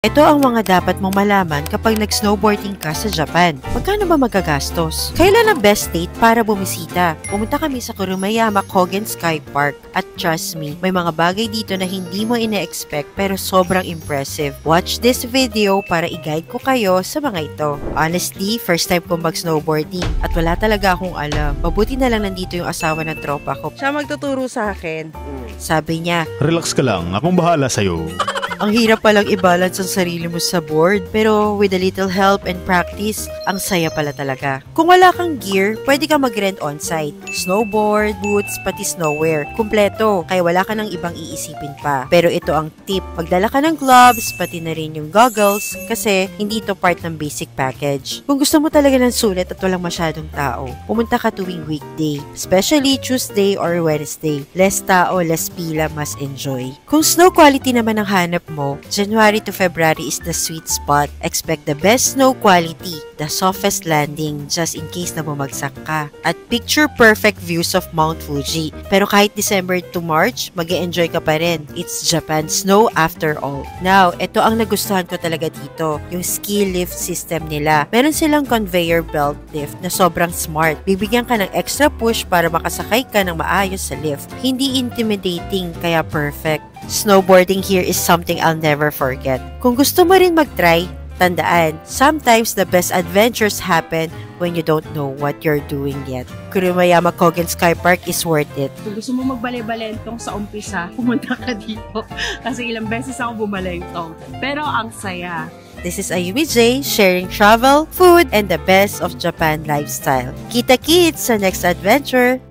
Ito ang mga dapat mong malaman kapag nag-snowboarding ka sa Japan. Magkano ba magagastos? Kailan ang best date para bumisita? Pumunta kami sa Kurumiyama Kogen Sky Park at trust me, may mga bagay dito na hindi mo ine-expect pero sobrang impressive. Watch this video para i-guide ko kayo sa mga ito. Honestly, first time kong mag-snowboarding at wala talaga akong alam. Mabuti na lang nandito yung asawa ng tropa ko. Siya magtuturo sa akin. Sabi niya, Relax ka lang, akong bahala sa'yo. ang hirap palang i-balance ang sarili mo sa board, pero with a little help and practice, ang saya pala talaga. Kung wala kang gear, pwede ka mag-rent on-site. Snowboard, boots, pati snowwear. Kumpleto, kaya wala ka nang ibang iisipin pa. Pero ito ang tip, magdala ka ng gloves, pati na rin yung goggles, kasi hindi ito part ng basic package. Kung gusto mo talaga ng sulit at walang masyadong tao, pumunta ka tuwing weekday, especially Tuesday or Wednesday. Less tao, less pila, mas enjoy. Kung snow quality naman ang hanap mo, January to February is the sweet spot. Expect the best snow quality, the softest landing just in case na bumagsak ka, at picture perfect views of Mount Fuji. Pero kahit December to March, mag-e-enjoy ka pa rin. It's Japan snow after all. Now, ito ang nagustuhan ko talaga dito, yung ski lift system nila. Meron silang conveyor belt lift na sobrang smart. Bibigyan ka ng extra push para makasakay ka ng maayos sa lift. Hindi intimidating, kaya perfect. Snowboarding here is something I'll never forget. Kung gusto mo rin mag-try, tandaan, sometimes the best adventures happen when you don't know what you're doing yet. Kurumiyama Kogen Sky Park is worth it. Kung gusto mo magbale-balentong sa umpisa, pumunta ka dito. Kasi ilang beses ako bumalentong. Pero ang saya. This is Ayumi J, sharing travel, food, and the best of Japan lifestyle. Kita-kits sa next adventure!